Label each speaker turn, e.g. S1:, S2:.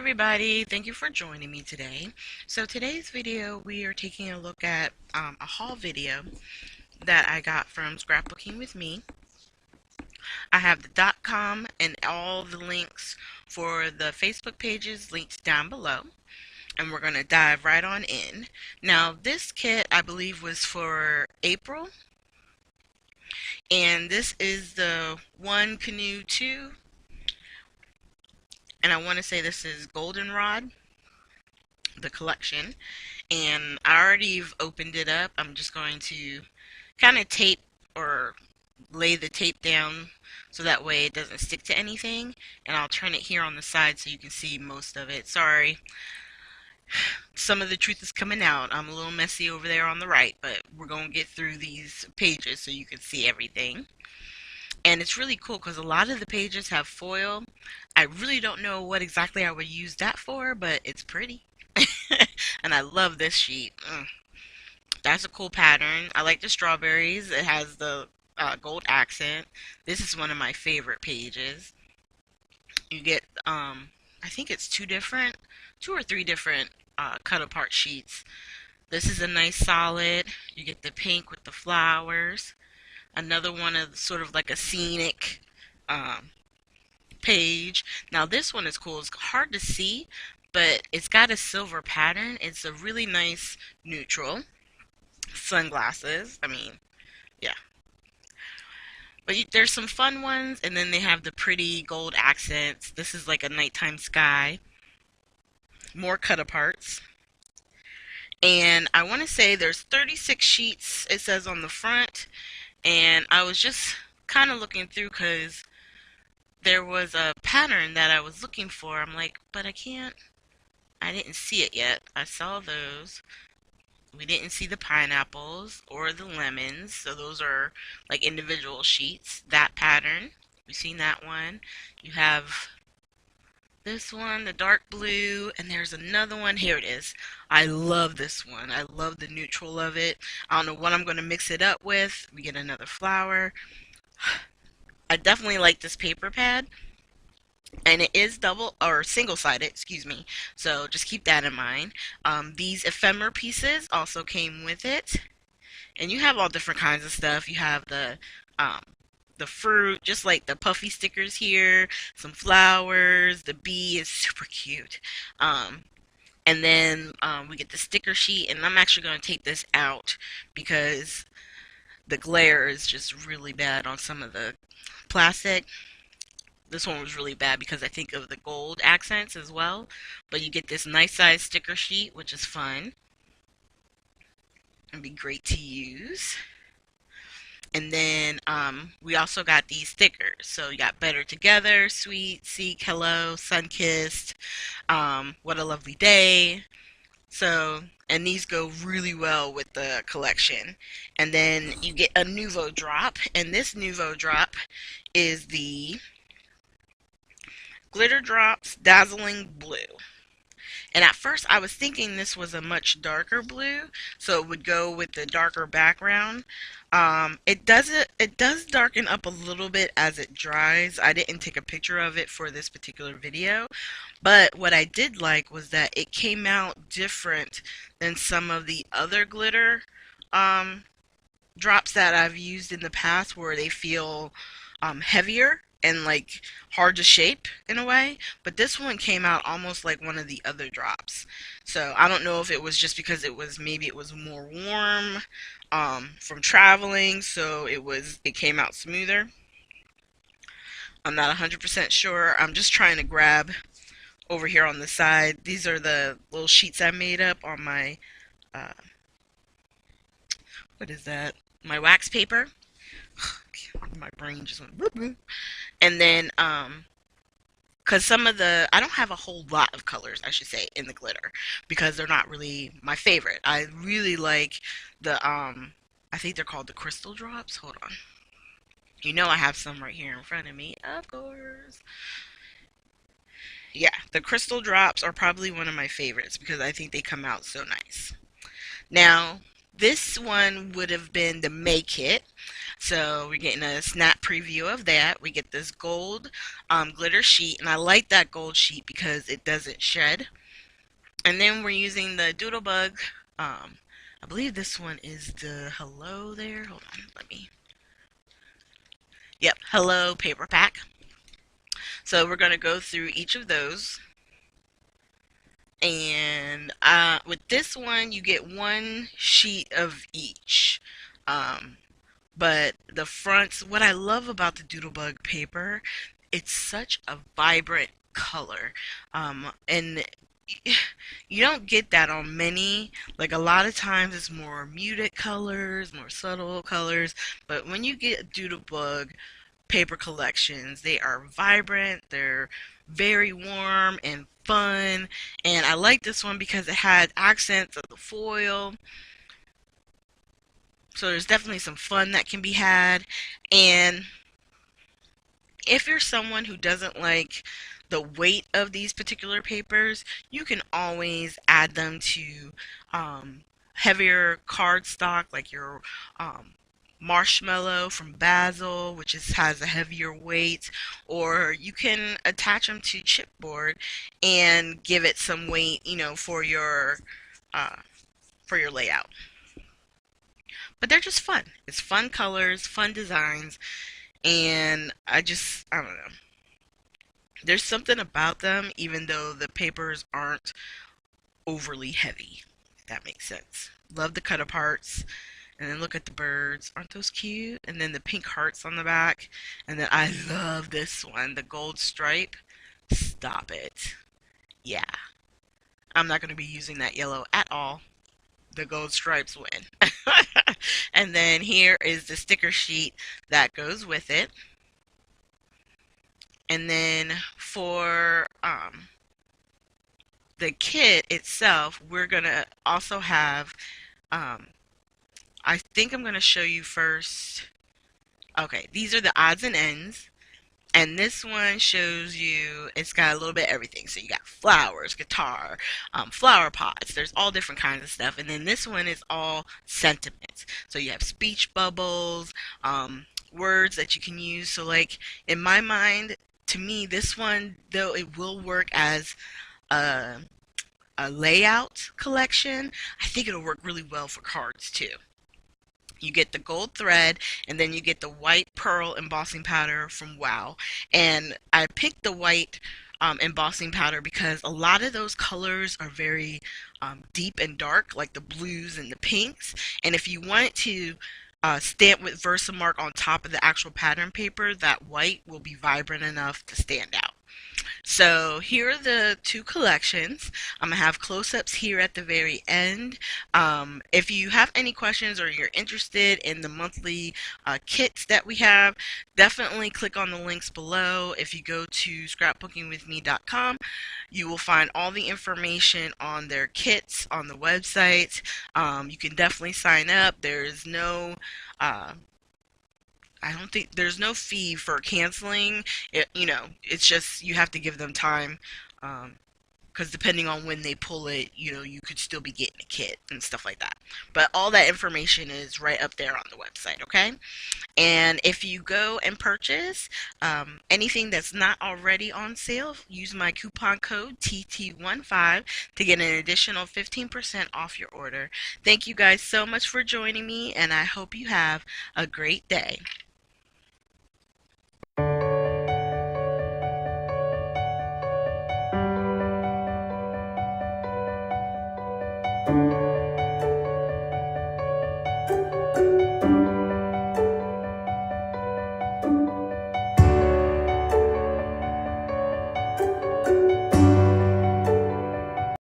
S1: everybody, thank you for joining me today. So today's video we are taking a look at a haul video that I got from Scrapbooking with Me. I have the .com and all the links for the Facebook pages linked down below, and we're going to dive right on in. Now this kit I believe was for April, and this is the One Canoe 2, and I want to say this is Goldenrod, the collection. And I already opened it up. I'm just going to kind of tape or lay the tape down so that way it doesn't stick to anything, and I'll turn it here on the side so you can see most of it. Sorry, some of the truth is coming out. I'm a little messy over there on the right, but we're going to get through these pages so you can see everything. And it's really cool because a lot of the pages have foil. I really don't know what exactly I would use that for, but it's pretty. And I love this sheet. That's a cool pattern. I like the strawberries. It has the gold accent. This is one of my favorite pages. You get, I think it's two or three different cut apart sheets. This is a nice solid. You get the pink with the flowers. Another one of sort of like a scenic page. Now this one is cool. It's hard to see, but it's got a silver pattern. It's a really nice neutral. Sunglasses. I mean, yeah. But there's some fun ones, and then they have the pretty gold accents. This is like a nighttime sky. More cut aparts. And I want to say there's 36 sheets, it says on the front. And I was just kind of looking through because there was a pattern that I was looking for. I'm like, but I didn't see it yet. I saw those. We didn't see the pineapples or the lemons, so those are like individual sheets. That pattern, we've seen that one. You have this one, the dark blue, and there's another one. Here it is. I love this one. I love the neutral of it. I don't know what I'm going to mix it up with. We get another flower. I definitely like this paper pad. And it is double or single-sided, excuse me. So just keep that in mind. These ephemera pieces also came with it, and you have all different kinds of stuff. You have the fruit, just like the puffy stickers here, some flowers. The bee is super cute. And then we get the sticker sheet, and I'm actually going to take this out because the glare is just really bad on some of the plastic. This one was really bad because I think of the gold accents as well. But you get this nice size sticker sheet, which is fun. It'd be great to use. And then we also got these stickers. So you got Better Together, Sweet, Seek, Hello, Sun-Kissed, What a Lovely Day. So, and these go really well with the collection. And then you get a Nouveau drop. And this Nouveau drop is the Glitter Drops Dazzling Blue. And at first I was thinking this was a much darker blue, so it would go with the darker background. It does darken up a little bit as it dries. I didn't take a picture of it for this particular video, but what I did like was that it came out different than some of the other glitter drops that I've used in the past, where they feel heavier and like hard to shape in a way, but this one came out almost like one of the other drops. So I don't know if it was just because maybe it was more warm from traveling, so it came out smoother. I'm not 100% sure. I'm just trying to grab over here on the side. These are the little sheets I made up on my what is that? My wax paper. My brain just went boop, boop. And then because I don't have a whole lot of colors, I should say, in the glitter, because they're not really my favorite. I really like the I think they're called the crystal drops. Hold on. You know I have some right here in front of me, of course. Yeah, the crystal drops are probably one of my favorites because I think they come out so nice. Now, this one would have been the May kit. So we're getting a snap preview of that. We get this gold glitter sheet, and I like that gold sheet because it doesn't shed. And then we're using the Doodlebug. I believe this one is the Hello there. Hold on, let me. Yep, Hello paper pack. So we're going to go through each of those. And with this one, you get one sheet of each. Um, but the fronts, what I love about the Doodlebug paper, it's such a vibrant color. And you don't get that on many. Like a lot of times it's more muted colors, more subtle colors. But when you get Doodlebug paper collections, they are vibrant, they're very warm and fun. And I like this one because it had accents of the foil. So there's definitely some fun that can be had. And if you're someone who doesn't like the weight of these particular papers, you can always add them to heavier cardstock, like your marshmallow from Basil, which has a heavier weight, or you can attach them to chipboard and give it some weight, uh, for your layout. But they're just fun. It's fun colors, fun designs, and I don't know. There's something about them, even though the papers aren't overly heavy. If that makes sense. Love the cut aparts. And then look at the birds. Aren't those cute? And then the pink hearts on the back. And then I love this one, the gold stripe. Stop it. Yeah. I'm not going to be using that yellow at all. The gold stripes win. And then here is the sticker sheet that goes with it. And then for the kit itself, we're going to also have, um, I think I'm going to show you first. Okay, these are the odds and ends. And this one shows you, it's got a little bit of everything. So you got flowers, guitar, flower pots. There's all different kinds of stuff. And then this one is all sentiments. So you have speech bubbles, words that you can use. So like in my mind, to me, this one, though it will work as a, a layout collection, I think it'll work really well for cards too. You get the gold thread, and then you get the white pearl embossing powder from Wow. And I picked the white embossing powder because a lot of those colors are very deep and dark, like the blues and the pinks. And if you wanted to stamp with Versamark on top of the actual pattern paper, that white will be vibrant enough to stand out. So here are the two collections. I'm going to have close-ups here at the very end. If you have any questions or you're interested in the monthly kits that we have, definitely click on the links below. If you go to scrapbookingwithme.com, you will find all the information on their kits on the website. You can definitely sign up. There's no I don't think there's no fee for canceling. It's just you have to give them time, because depending on when they pull it, you could still be getting a kit and stuff like that. But all that information is right up there on the website, okay? And if you go and purchase anything that's not already on sale, use my coupon code TT15 to get an additional 15% off your order. Thank you guys so much for joining me, and I hope you have a great day.